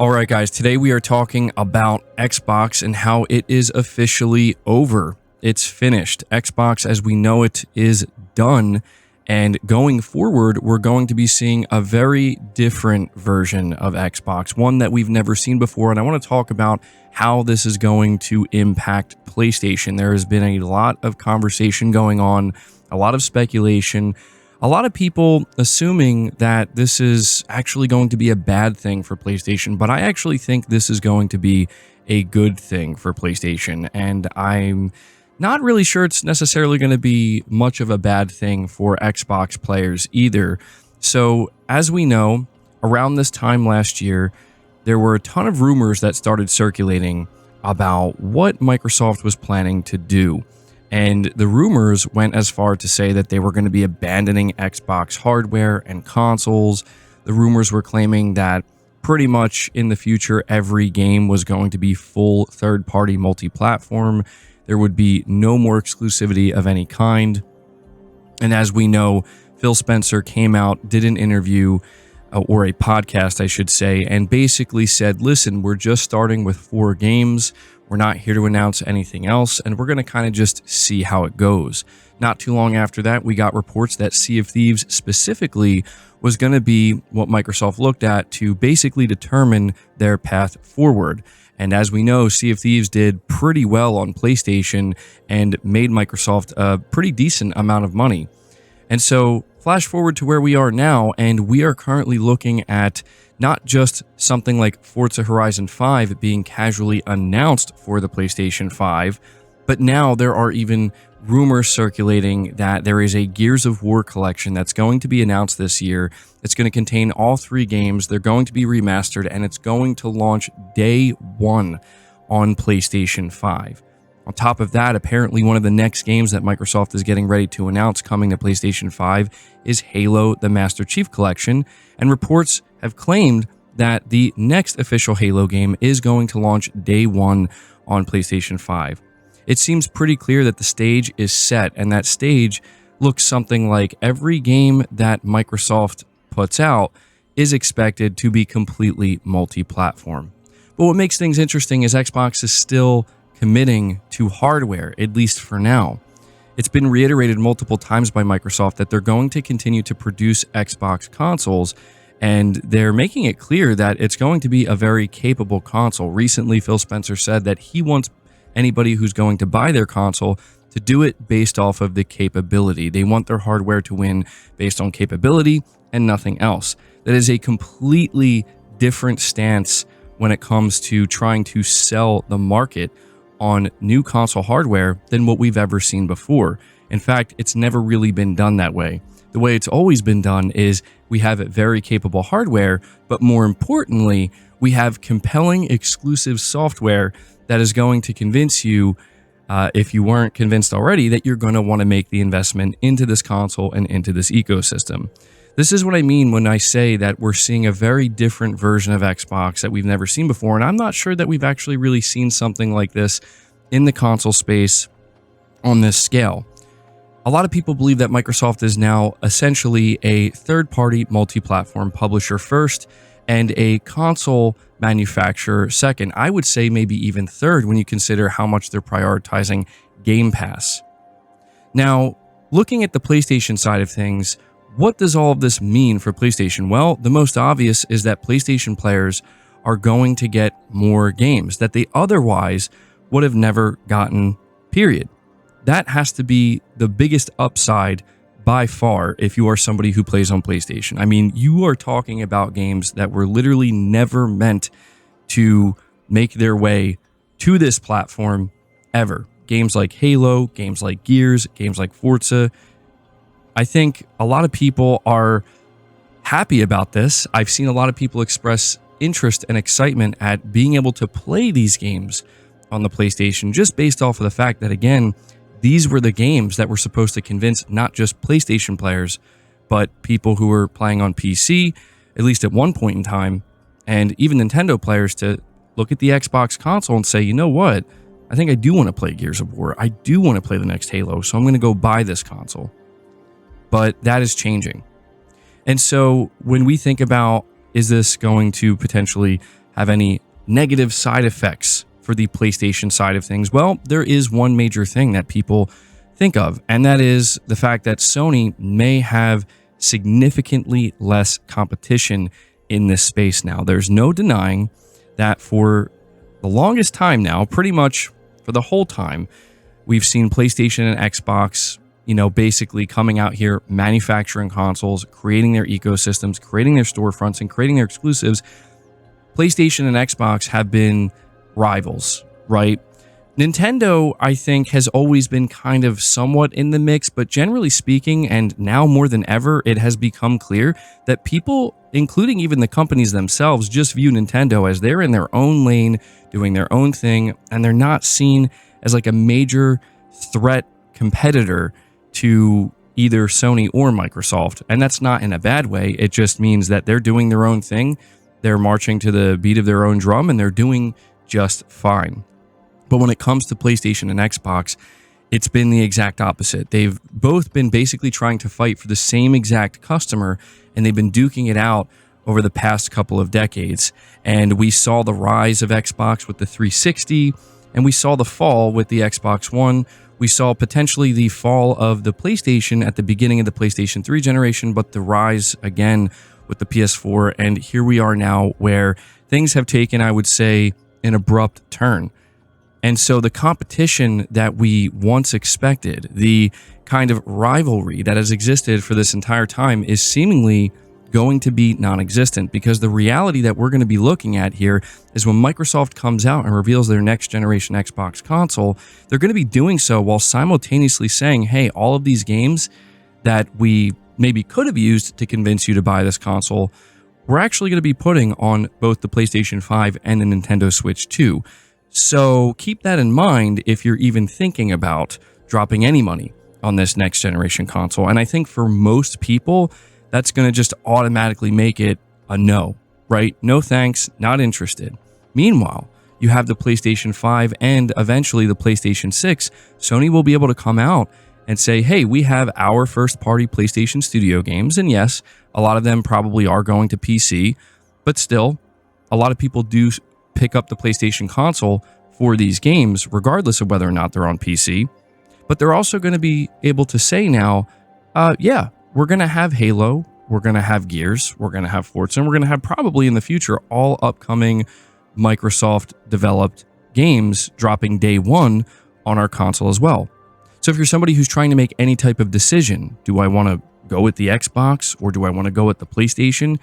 All right, guys, today we are talking about Xbox and how it is officially over. It's finished. Xbox as we know it is done. And going forward, we're going to be seeing a very different version of Xbox, one that we've never seen before. And I want to talk about how this is going to impact PlayStation. There has been a lot of conversation going on, a lot of speculation, a lot of people assuming that this is actually going to be a bad thing for PlayStation, but I actually think this is going to be a good thing for PlayStation, and I'm not really sure it's necessarily going to be much of a bad thing for Xbox players either. So, as we know, around this time last year, there were a ton of rumors that started circulating about what Microsoft was planning to do. And the rumors went as far to say that they were going to be abandoning Xbox hardware and consoles. The rumors were claiming that pretty much in the future, every game was going to be full third-party multi-platform. There would be no more exclusivity of any kind. And as we know, Phil Spencer came out, did an interview, or a podcast, I should say, and basically said, listen, we're just starting with 4 games. We're not here to announce anything else, and we're going to kind of just see how it goes. Not too long after that, we got reports that Sea of Thieves specifically was going to be what Microsoft looked at to basically determine their path forward. And as we know, Sea of Thieves did pretty well on PlayStation and made Microsoft a pretty decent amount of money. And so, flash forward to where we are now, and we are currently looking at not just something like Forza Horizon 5 being casually announced for the PlayStation 5, but now there are even rumors circulating that there is a Gears of War collection that's going to be announced this year. It's going to contain all 3 games. They're going to be remastered, and it's going to launch day 1 on PlayStation 5. On top of that, apparently one of the next games that Microsoft is getting ready to announce coming to PlayStation 5 is Halo: The Master Chief Collection, and reports have claimed that the next official Halo game is going to launch day 1 on PlayStation 5. It seems pretty clear that the stage is set, and that stage looks something like every game that Microsoft puts out is expected to be completely multi-platform. But what makes things interesting is Xbox is still committing to hardware, at least for now. It's been reiterated multiple times by Microsoft that they're going to continue to produce Xbox consoles, and they're making it clear that it's going to be a very capable console. Recently, Phil Spencer said that he wants anybody who's going to buy their console to do it based off of the capability. They want their hardware to win based on capability and nothing else. That is a completely different stance when it comes to trying to sell the market on new console hardware than what we've ever seen before. In fact, it's never really been done that way. The way it's always been done is we have very capable hardware, but more importantly, we have compelling exclusive software that is going to convince you, if you weren't convinced already, that you're going to want to make the investment into this console and into this ecosystem. This is what I mean when I say that we're seeing a very different version of Xbox that we've never seen before, and I'm not sure that we've actually really seen something like this in the console space on this scale. A lot of people believe that Microsoft is now essentially a third-party multi-platform publisher first and a console manufacturer second. I would say maybe even third when you consider how much they're prioritizing Game Pass. Now, looking at the PlayStation side of things, what does all of this mean for PlayStation? Well, the most obvious is that PlayStation players are going to get more games that they otherwise would have never gotten, period. That has to be the biggest upside by far if you are somebody who plays on PlayStation. I mean, you are talking about games that were literally never meant to make their way to this platform ever. Games like Halo, games like Gears, games like Forza. I think a lot of people are happy about this. I've seen a lot of people express interest and excitement at being able to play these games on the PlayStation just based off of the fact that, again, these were the games that were supposed to convince not just PlayStation players, but people who were playing on PC, at least at one point in time, and even Nintendo players to look at the Xbox console and say, you know what, I think I do want to play Gears of War. I do want to play the next Halo, so I'm going to go buy this console. But that is changing. And so when we think about, is this going to potentially have any negative side effects for the PlayStation side of things? Well, there is one major thing that people think of, and that is the fact that Sony may have significantly less competition in this space now. There's no denying that for the longest time now, pretty much for the whole time, we've seen PlayStation and Xbox, basically coming out here, manufacturing consoles, creating their ecosystems, creating their storefronts, and creating their exclusives. PlayStation and Xbox have been rivals, right? Nintendo, I think, has always been kind of somewhat in the mix, but generally speaking, and now more than ever, it has become clear that people, including even the companies themselves, just view Nintendo as they're in their own lane, doing their own thing, and they're not seen as like a major threat competitor to either Sony or Microsoft. And that's not in a bad way. It just means that they're doing their own thing. They're marching to the beat of their own drum, and they're doing just fine. But when it comes to PlayStation and Xbox, it's been the exact opposite. They've both been basically trying to fight for the same exact customer, and they've been duking it out over the past couple of decades. And we saw the rise of Xbox with the 360, and we saw the fall with the Xbox One. We saw potentially the fall of the PlayStation at the beginning of the PlayStation 3 generation, but the rise again with the PS4. And here we are now where things have taken, I would say, an abrupt turn. And so the competition that we once expected, the kind of rivalry that has existed for this entire time, is seemingly going to be non-existent, because the reality that we're going to be looking at here is when Microsoft comes out and reveals their next generation Xbox console, they're going to be doing so while simultaneously saying, hey, all of these games that we maybe could have used to convince you to buy this console, we're actually going to be putting on both the PlayStation 5 and the Nintendo Switch 2. So keep that in mind if you're even thinking about dropping any money on this next generation console. And I think for most people, that's going to just automatically make it a no, right? No thanks, not interested. Meanwhile, you have the PlayStation 5 and eventually the PlayStation 6. Sony will be able to come out and say, hey, we have our first-party PlayStation Studio games. And yes, a lot of them probably are going to PC, but still, a lot of people do pick up the PlayStation console for these games, regardless of whether or not they're on PC. But they're also going to be able to say now, yeah, we're going to have Halo, we're going to have Gears, we're going to have Forza, and we're going to have probably in the future all upcoming Microsoft-developed games dropping day one on our console as well. So if you're somebody who's trying to make any type of decision, do I want to go with the Xbox or do I want to go with the PlayStation?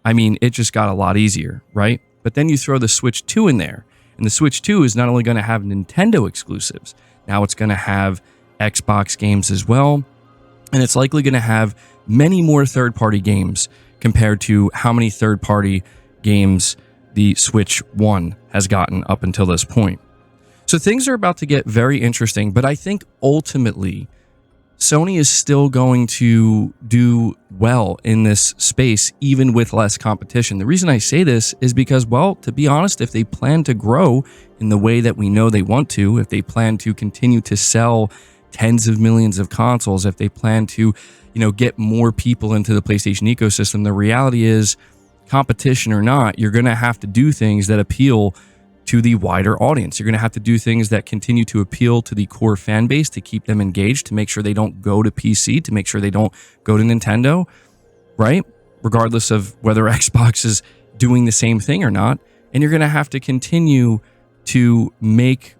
I mean, it just got a lot easier, right? But then you throw the Switch 2 in there, and the Switch 2 is not only going to have Nintendo exclusives, now it's going to have Xbox games as well, and it's likely going to have many more third-party games compared to how many third-party games the Switch 1 has gotten up until this point. So things are about to get very interesting, but I think ultimately Sony is still going to do well in this space, even with less competition. The reason I say this is because, well, to be honest, if they plan to grow in the way that we know they want to, if they plan to continue to sell tens of millions of consoles, if they plan to, get more people into the PlayStation ecosystem, the reality is, competition or not, you're going to have to do things that appeal to the wider audience. You're going to have to do things that continue to appeal to the core fan base, to keep them engaged, to make sure they don't go to PC, to make sure they don't go to Nintendo, right? Regardless of whether Xbox is doing the same thing or not. And you're going to have to continue to make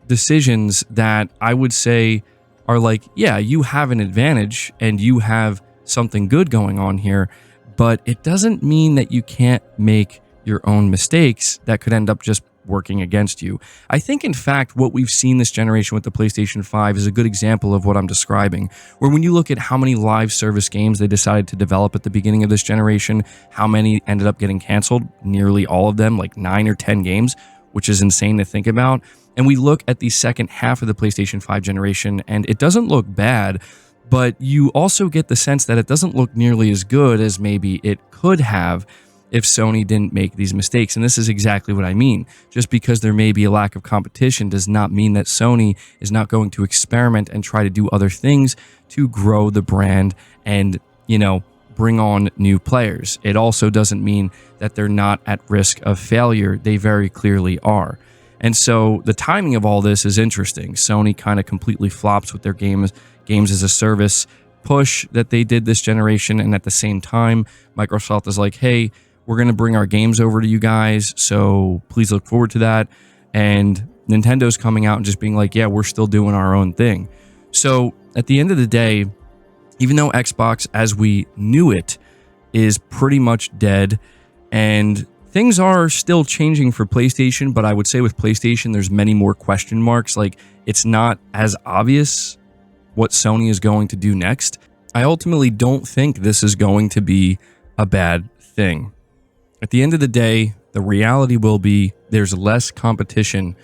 decisions that I would say are like, yeah, you have an advantage and you have something good going on here, but it doesn't mean that you can't make your own mistakes that could end up just working against you. I think, in fact, what we've seen this generation with the PlayStation 5 is a good example of what I'm describing, where when you look at how many live service games they decided to develop at the beginning of this generation, how many ended up getting canceled, nearly all of them, like 9 or 10 games, which is insane to think about. And we look at the second half of the PlayStation 5 generation, and it doesn't look bad, but you also get the sense that it doesn't look nearly as good as maybe it could have if Sony didn't make these mistakes. And this is exactly what I mean. Just because there may be a lack of competition does not mean that Sony is not going to experiment and try to do other things to grow the brand and, bring on new players. It also doesn't mean that they're not at risk of failure. They very clearly are. And so the timing of all this is interesting. Sony kind of completely flops with their games as a service push that they did this generation, and at the same time, Microsoft is like, hey, we're going to bring our games over to you guys, so please look forward to that. And Nintendo's coming out and just being like, yeah, we're still doing our own thing. So at the end of the day, even though Xbox as we knew it is pretty much dead, and things are still changing for PlayStation, but I would say with PlayStation, there's many more question marks. Like, it's not as obvious what Sony is going to do next. I ultimately don't think this is going to be a bad thing. At the end of the day, the reality will be there's less competition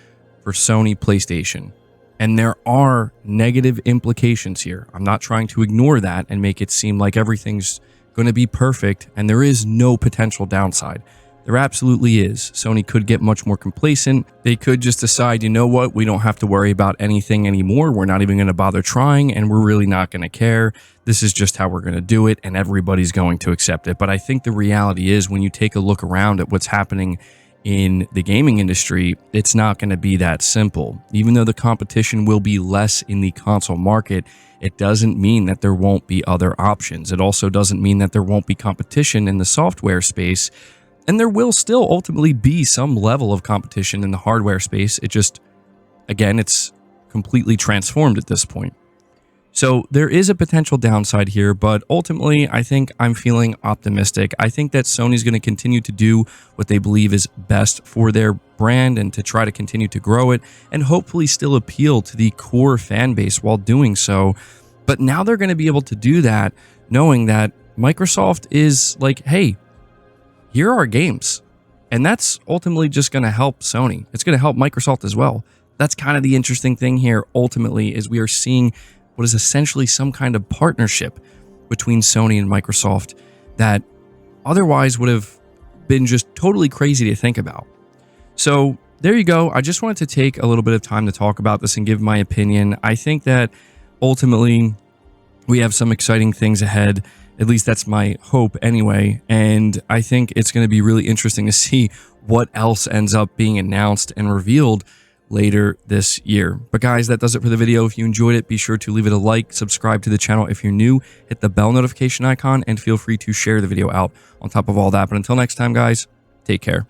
for Sony PlayStation. And there are negative implications here. I'm not trying to ignore that and make it seem like everything's going to be perfect and there is no potential downside. There absolutely is. Sony could get much more complacent. They could just decide, you know what, we don't have to worry about anything anymore. We're not even going to bother trying, and we're really not going to care. This is just how we're going to do it, and everybody's going to accept it. But I think the reality is, when you take a look around at what's happening in the gaming industry, it's not going to be that simple. Even though the competition will be less in the console market, it doesn't mean that there won't be other options. It also doesn't mean that there won't be competition in the software space. And there will still ultimately be some level of competition in the hardware space. It just, again, it's completely transformed at this point. So there is a potential downside here, but ultimately, I think I'm feeling optimistic. I think that Sony's going to continue to do what they believe is best for their brand and to try to continue to grow it and hopefully still appeal to the core fan base while doing so. But now they're going to be able to do that knowing that Microsoft is like, hey, here are our games. And that's ultimately just going to help Sony. It's going to help Microsoft as well. That's kind of the interesting thing here, ultimately, is we are seeing what is essentially some kind of partnership between Sony and Microsoft that otherwise would have been just totally crazy to think about. So there you go. I just wanted to take a little bit of time to talk about this and give my opinion. I think that ultimately we have some exciting things ahead. At least that's my hope anyway. And I think it's going to be really interesting to see what else ends up being announced and revealed later this year. But guys, that does it for the video. If you enjoyed it, be sure to leave it a like, subscribe to the channel if you're new, hit the bell notification icon, and feel free to share the video out on top of all that. But until next time, guys, take care.